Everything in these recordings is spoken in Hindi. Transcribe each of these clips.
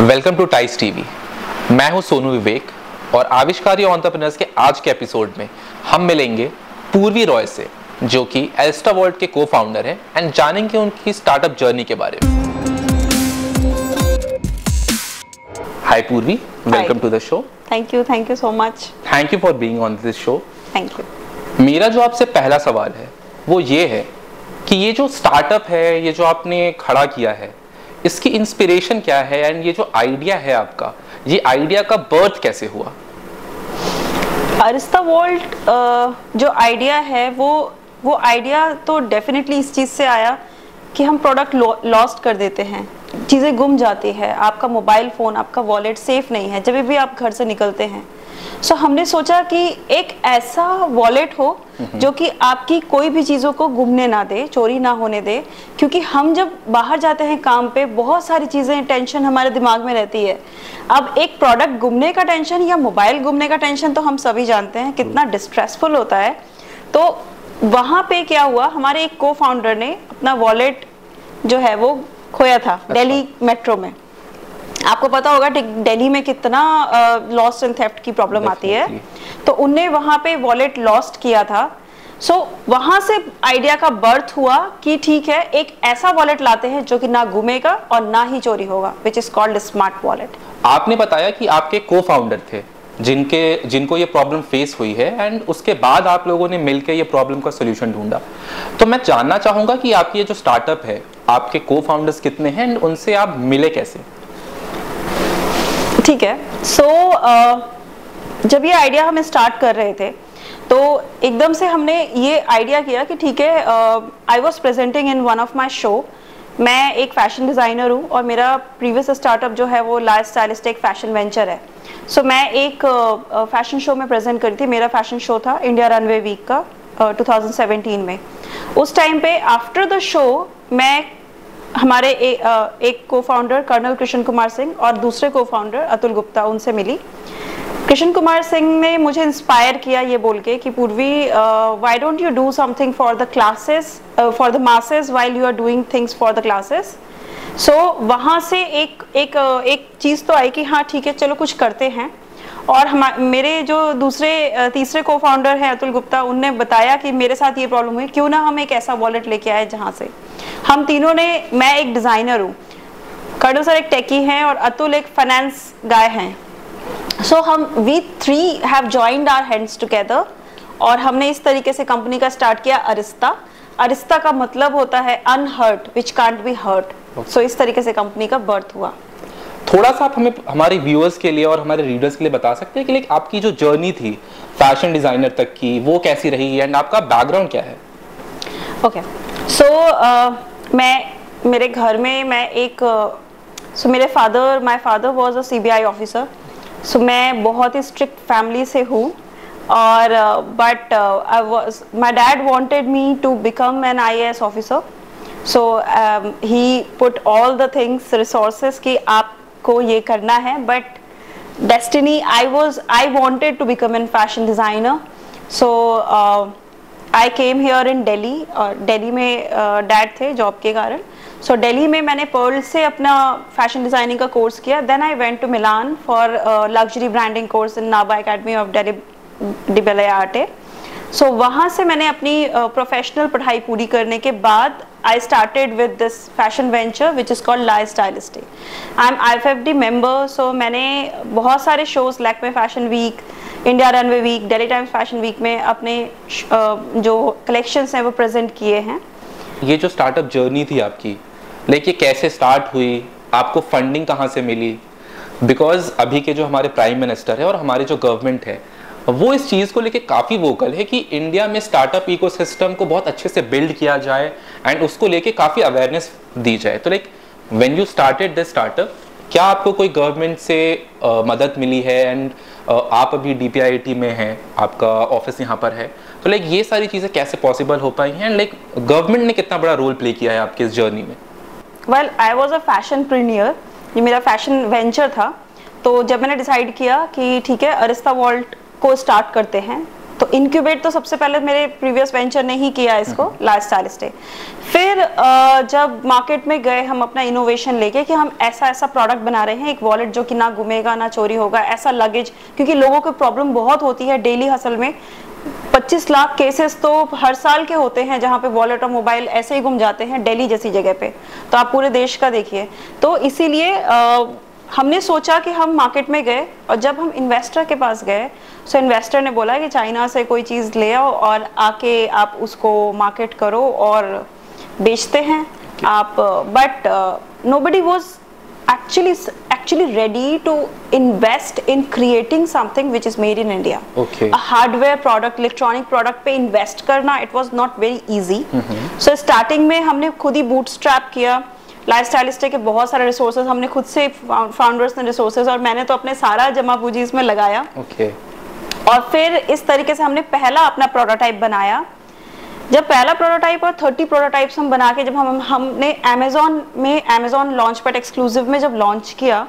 Welcome to tiles TV. मैं हूं सोनू विवेक और आविष्कारी एंटरप्रेन्योर्स के आज के एपिसोड में हम मिलेंगे पूर्वी रॉय से, जो कि एल्स्टावॉल्ट के को फाउंडर हैं, एंड जानेंगे उनकी स्टार्टअप जर्नी के बारे में। Hi Purvi, welcome to the show. Thank you so much. Thank you for being on this show. Thank you. मेरा जो आपसे पहला सवाल है वो ये है कि ये जो स्टार्टअप है, ये जो आपने खड़ा किया है, इसकी इंस्पिरेशन क्या है, एंड ये जो आइडिया है आपका, ये आइडिया का बर्थ कैसे हुआ? एल्स्टावॉल्ट जो आइडिया है वो आइडिया तो डेफिनेटली इस चीज़ से आया कि हम प्रोडक्ट लॉस्ट कर देते हैं, चीज़ें गुम जाती है, आपका मोबाइल फ़ोन, आपका वॉलेट सेफ नहीं है जब भी आप घर से निकलते हैं। सो हमने सोचा कि एक ऐसा वॉलेट हो जो कि आपकी कोई भी चीज़ों को गुमने ना दे, चोरी ना होने दे, क्योंकि हम जब बाहर जाते हैं काम पे बहुत सारी चीज़ें, टेंशन हमारे दिमाग में रहती है। अब एक प्रोडक्ट गुमने का टेंशन या मोबाइल गुमने का टेंशन तो हम सभी जानते हैं कितना डिस्ट्रेसफुल होता है। तो वहाँ पे क्या हुआ, हमारे एक को फाउंडर ने अपना वॉलेट जो है वो खोया था दिल्ली मेट्रो में। आपको पता होगा दिल्ली में कितना लॉस्ट एंड थेफ्ट की प्रॉब्लम आती है, तो उनने वहाँ पे वॉलेट लॉस्ट किया था। सो वहाँ से आइडिया का बर्थ हुआ कि ठीक है, एक ऐसा वॉलेट लाते हैं जो कि ना घूमेगा और ना ही चोरी होगा, which is called smart wallet. आपने बताया कि आपके को फाउंडर थे जिनको ये प्रॉब्लम फेस हुई है, एंड उसके बाद आप लोगों ने मिलकर ये प्रॉब्लम का सोल्यूशन ढूंढा। तो मैं जानना चाहूंगा कि आपकी ये जो स्टार्टअप है, आपके को फाउंडर्स कितने हैं, एंड उनसे आप मिले कैसे? ठीक है। जब ये आइडिया हम स्टार्ट कर रहे थे तो एकदम से हमने ये आइडिया किया कि ठीक है, I was presenting in one of my show. मैं एक फैशन डिज़ाइनर हूँ और मेरा प्रीवियस स्टार्टअप जो है वो लाइफ स्टाइलिस्ट एक फैशन वेंचर है। सो मैं एक फैशन शो में प्रेजेंट करी थी। मेरा फैशन शो था इंडिया रनवे वीक का 2017 में। उस टाइम पे आफ्टर द शो मैं हमारे एक को फाउंडर कर्नल कृष्ण कुमार सिंह और दूसरे को फाउंडर अतुल गुप्ता, उनसे मिली। कृष्ण कुमार सिंह ने मुझे इंस्पायर किया ये बोल के कि Purvi, why don't you do something for the classes, for the masses while you are doing things for the classes. So वहाँ से एक चीज़ तो आई कि हाँ ठीक है, चलो कुछ करते हैं। और मेरे जो तीसरे को फाउंडर हैं अतुल गुप्ता, उनने बताया कि मेरे साथ ये प्रॉब्लम हुई, क्यों ना हम एक ऐसा वॉलेट लेके आए जहाँ से हम तीनों ने, मैं एक डिज़ाइनर हूँ, कर्नल सर एक टेकी हैं और अतुल एक फाइनेंस गाय हैं। So we three have joined our hands together और हमने इस तरीके से कंपनी का स्टार्ट किया अरिस्ता। अरिस्ता का मतलब होता है unhurt which can't be hurt. So इस तरीके से कंपनी का बर्थ हुआ। थोड़ा सा आप हमें हमारे व्यूअर्स के लिए और हमारे रीडर्स के लिए बता सकते हैं कि आपकी जो जर्नी थी फैशन डिजाइनर तक की, वो कैसी रही, एंड आपका बैकग्राउंड क्या है? ओके। सो मेरे घर में मेरे my father was a CBI officer. So मैं बहुत ही स्ट्रिक्ट फैमिली से हूँ और but my dad wanted me to become an IAS officer. So he put all the things, resources कि आपको ये करना है, but destiny I wanted to become an fashion designer. So I came here in Delhi, और दिल्ली में डैड थे जॉब के कारण। सो दिल्ली में मैंने पर्ल से अपना फैशन डिज़ाइनिंग का कोर्स किया। Then I went to Milan for luxury branding course in NABA academy of Delhi D बेले आर्टे। सो वहाँ से मैंने अपनी प्रोफेशनल पढ़ाई पूरी करने के बाद I started with this fashion venture which is called life stylist. I am IFFD member. So मैंने बहुत सारे shows, Lakme fashion week, India runway week, Delhi Times fashion week में अपने जो कलेक्शंस हैं वो प्रेजेंट किए हैं। ये जो स्टार्टअप जर्नी थी आपकी, ये कैसे स्टार्ट हुई, आपको फंडिंग कहाँ से मिली? बिकॉज अभी के जो हमारे प्राइम मिनिस्टर है और हमारे जो गवर्नमेंट है, वो इस चीज़ को लेके काफ़ी वोकल है कि इंडिया में स्टार्टअप इकोसिस्टम को बहुत अच्छे से बिल्ड किया जाए एंड उसको लेके काफ़ी अवेयरनेस दी जाए। तो when you started this startup, क्या आपको कोई गवर्नमेंट से मदद मिली है? एंड आप अभी DPIIT में हैं, आपका ऑफिस यहाँ पर है, तो ये सारी चीज़ें कैसे पॉसिबल हो पाई हैं, एंड गवर्नमेंट ने कितना बड़ा रोल प्ले किया है आपके इस जर्नी में? वेल, आई वॉज अ फैशनप्रेन्योर, ये मेरा फैशन वेंचर था। तो जब मैंने डिसाइड किया कि ठीक है एल्स्टावॉल्ट को स्टार्ट करते हैं, तो इनक्यूबेट तो सबसे पहले मेरे प्रीवियस वेंचर ने ही किया इसको, लाइफ स्टाइलिस्ट। फिर फिर जब मार्केट में गए हम अपना इनोवेशन लेके कि हम ऐसा ऐसा प्रोडक्ट बना रहे हैं, एक वॉलेट जो कि ना घूमेगा ना चोरी होगा, ऐसा लगेज, क्योंकि लोगों को प्रॉब्लम बहुत होती है डेली हसल में। 25 लाख केसेस तो हर साल के होते हैं जहाँ पे वॉलेट और मोबाइल ऐसे ही गुम जाते हैं दिल्ली जैसी जगह पे, तो आप पूरे देश का देखिए। तो इसीलिए हमने सोचा कि हम मार्केट में गए, और जब हम इन्वेस्टर के पास गए तो इन्वेस्टर ने बोला कि चाइना से कोई चीज़ ले आओ और आके आप उसको मार्केट करो और बेचते हैं आप। But nobody was actually ready to invest in creating something which is made in India. Okay. A hardware product, electronic product पे invest करना it was not very easy. So starting में हमने खुद ही bootstrap किया, लाइफस्टाइलिस्ट के बहुत सारे रिसोर्सेज हमने खुद से, फाउंडर्स ने रिसोर्सेज, और मैंने तो अपने सारा जमा पूंजी इसमें लगाया। Okay. और फिर इस तरीके से हमने पहला अपना प्रोटोटाइप बनाया। जब पहला प्रोटोटाइप और 30 प्रोटोटाइप्स हम बना के जब हमने अमेज़ॉन लॉन्च पैड एक्सक्लूसिव में जब लॉन्च किया,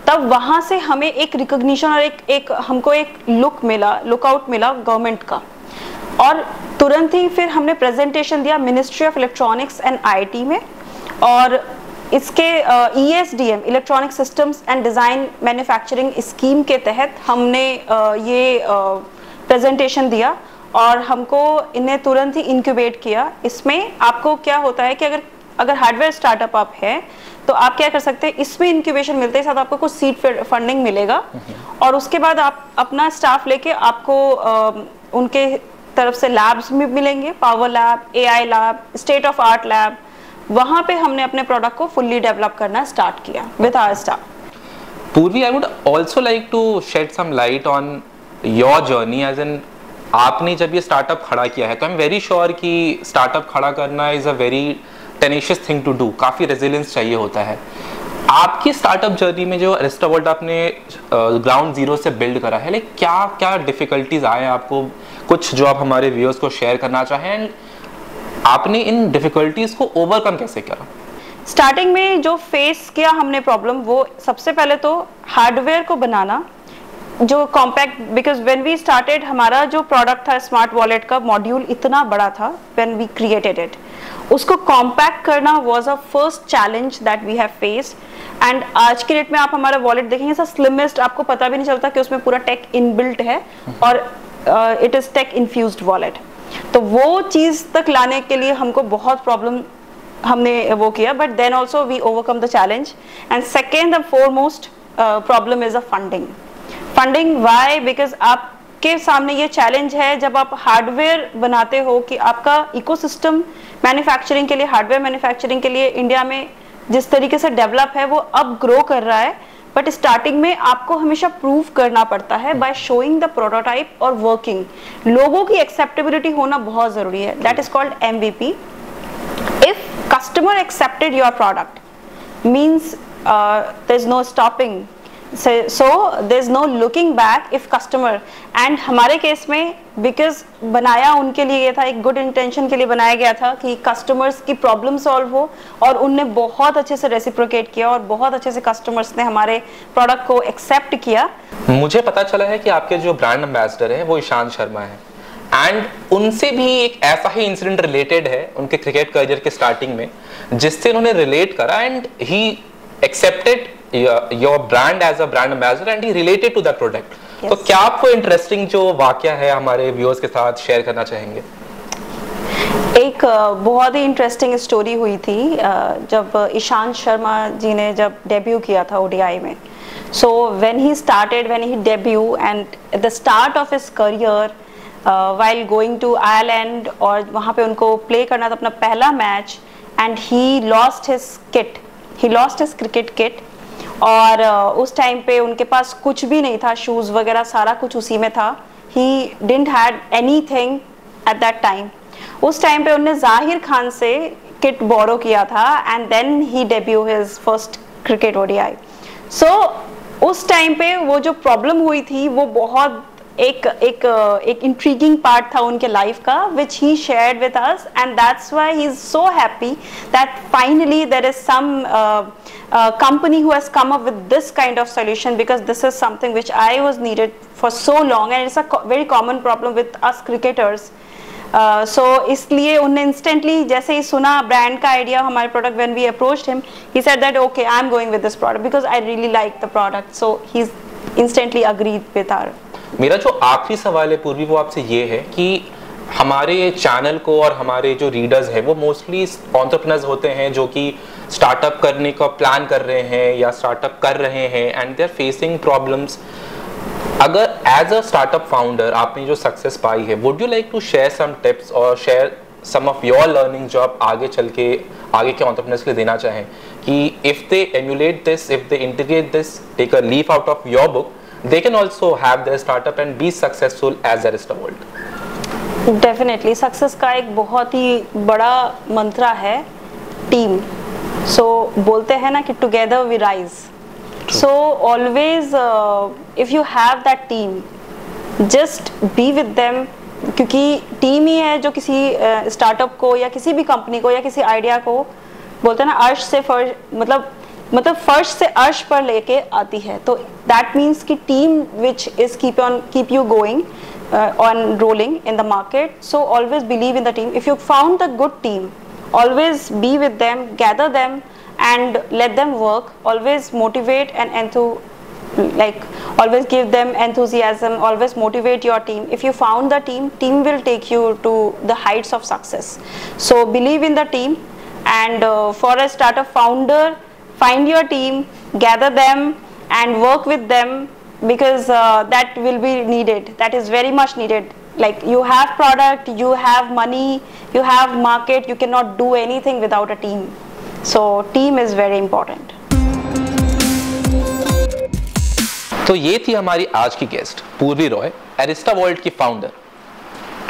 तब वहाँ से हमें एक रिकॉग्निशन और हमको एक लुकआउट मिला गवर्नमेंट का, और तुरंत ही फिर हमने प्रेजेंटेशन दिया ministry of electronics and IT में, और इसके ESDM electronic systems and design manufacturing scheme के तहत हमने ये प्रेजेंटेशन दिया, और हमको इन्हें तुरंत ही इंक्यूबेट किया। इसमें आपको क्या होता है कि अगर हार्डवेयर स्टार्टअप आप है तो आप क्या कर सकते हैं, इसमें इंक्यूबेशन मिलते हैं, साथ आपको कुछ सीड फंडिंग मिलेगा, और उसके बाद आप अपना स्टाफ लेके आपको उनके तरफ से लैब्स भी मिलेंगे, power lab, AI lab, state of art lab. वहाँ पे हमने अपने प्रोडक्ट को फुल्ली डेवलप करना स्टार्ट किया with our staff. Purvi, I would also like to shed some light on your journey, as in आपने जब ये स्टार्टअप खड़ा किया है, तो आई एम वेरी श्योर कि स्टार्टअप खड़ा करना is a very tenacious thing to do, काफ़ी रेजिलियंस चाहिए होता है। आपकी स्टार्टअप जर्नी में जो अरिस्टावॉल्ट आपने ग्राउंड जीरो से बिल्ड करा है, लाइक क्या क्या डिफिकल्टीज आए आपको, कुछ जो आप हमारे व्यूअर्स को शेयर करना चाहें, एंड आपने इन डिफिकल्टीज को ओवरकम कैसे करा? स्टार्टिंग में जो फेस किया हमने प्रॉब्लम, वो सबसे पहले तो हार्डवेयर को बनाना जो compact, because when we started हमारा जो प्रोडक्ट था स्मार्ट वॉलेट का मॉड्यूल इतना बड़ा था, व्हेन वी क्रिएटेड इट, उसको कॉम्पैक्ट करना was a first challenge that we have faced. And आज के डेट में आप हमारा वॉलेट देखेंगे सर, स्लिमेस्ट, आपको पता भी नहीं चलता कि उसमें पूरा टेक इनबिल्ट है, और it is tech infused wallet. तो वो चीज़ तक लाने के लिए हमको बहुत प्रॉब्लम हमने वो किया, but then also we overcome the challenge. And second the foremost problem is a funding. Why? Because आपके सामने ये चैलेंज है जब आप हार्डवेयर बनाते हो कि आपका इकोसिस्टम मैन्युफैक्चरिंग के लिए, हार्डवेयर मैन्युफैक्चरिंग के लिए इंडिया में जिस तरीके से डेवलप है वो अब ग्रो कर रहा है, बट स्टार्टिंग में आपको हमेशा प्रूव करना पड़ता है बाय शोइंग द प्रोटोटाइप और वर्किंग। लोगों की एक्सेप्टेबिलिटी होना बहुत जरूरी है, that is called MVP। If customer accepted your product means there is no stopping, so there's no looking back if customer, and हमारे केस में बिकॉज बनाया उनके लिए था, एक गुड इंटेंशन के लिए बनाया गया था कि कस्टमर्स की प्रॉब्लम सॉल्व हो, और उनने बहुत अच्छे से रेसिप्रोकेट किया और बहुत अच्छे से कस्टमर्स ने हमारे प्रोडक्ट को एक्सेप्ट किया। मुझे पता चला है कि आपके जो ब्रांड एम्बेसडर है वो ईशान शर्मा है, एंड उनसे भी एक ऐसा ही इंसिडेंट रिलेटेड है उनके क्रिकेट करियर के स्टार्टिंग में, जिससे उन्होंने रिलेट करा, and he accepted your brand as a brand ambassador and he related to that product. Yes. तो क्या आपको इंटरेस्टिंग जो वाकया है हमारे व्यूअर्स के साथ शेयर करना चाहेंगे? एक बहुत ही इंटरेस्टिंग स्टोरी हुई थी जब ईशान शर्मा जी ने जब डेब्यू किया था ODI में। So when he debut and at the start of his career while going to Ireland, और वहाँ पे उनको प्ले करना था अपना पहला match, and he lost his cricket kit, और उस टाइम पे उनके पास कुछ भी नहीं था, शूज़ वगैरह सारा कुछ उसी में था। He didn't had anything at that time. उस टाइम पे उन्होंने जाहिर खान से किट बोरो किया था, and then he debut his first cricket ODI। So उस टाइम पे वो जो प्रॉब्लम हुई थी वो बहुत एक इंट्रीगिंग पार्ट था उनके लाइफ का, which he shared with us, and that's why he is so happy that finally there is some company who has come up with this kind of solution, because this is something which I was needed for so long, and it's a very common problem with us cricketers. सो इसलिए उन्होंने इंस्टेंटली जैसे ही सुना ब्रांड का आइडिया हमारे product, when we approached him he said that okay I am going with this product because I really like the product, so he instantly agreed with our. मेरा जो आखिरी सवाल है पूर्वी वो आपसे ये है कि हमारे चैनल को और हमारे जो रीडर्स हैं वो मोस्टली एंटरप्रेन्योर्स होते हैं जो कि स्टार्टअप करने का प्लान कर रहे हैं या स्टार्टअप कर रहे हैं and they are facing problems. अगर एज अ स्टार्टअप फाउंडर आपने जो सक्सेस पाई है, would you like to share some tips और share some of your learning जो आप आगे चल के आगे के एंटरप्रेन्योर्स के लिए देना चाहें कि if they emulate this, if they integrate this, take a leaf out of your book, they can also have their startup and be successful as Aristaworld? Definitely success का एक बहुत ही बड़ा मंत्र है टीम। सो बोलते हैं ना कि together we rise, so always if you have that team just be with them, क्योंकि टीम ही है जो किसी स्टार्टअप को या किसी भी कंपनी को या किसी आइडिया को बोलते हैं ना अर्श से फर्श, मतलब फर्श से अर्श पर लेके आती है। तो दैट मीन्स कि team which is keep you going on rolling in the market, so always believe in the team. If you found the good team, always be with them, gather them and let them work. Always motivate and always give them enthusiasm, always motivate your team. If you found the team will take you to the heights of success. So believe in the team, and for a startup founder, find your team, gather them and work with them, because that will be needed, that is very much needed. Like you have product, you have money, you have market, you cannot do anything without a team. So team is very important. तो ये थी हमारी आज की गेस्ट पूर्वी रॉय, एरिस्टावॉल्ट की फाउंडर।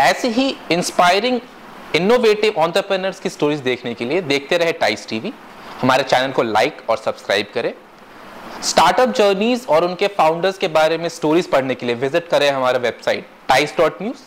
ऐसे ही इंस्पायरिंग इनोवेटिव एंटरप्रेन्योर्स की स्टोरीज देखने के लिए देखते रहे टाइस टीवी। हमारे चैनल को लाइक और सब्सक्राइब करें। स्टार्टअप जर्नीज और उनके फाउंडर्स के बारे में स्टोरीज पढ़ने के लिए विजिट करें हमारा वेबसाइट tice.news।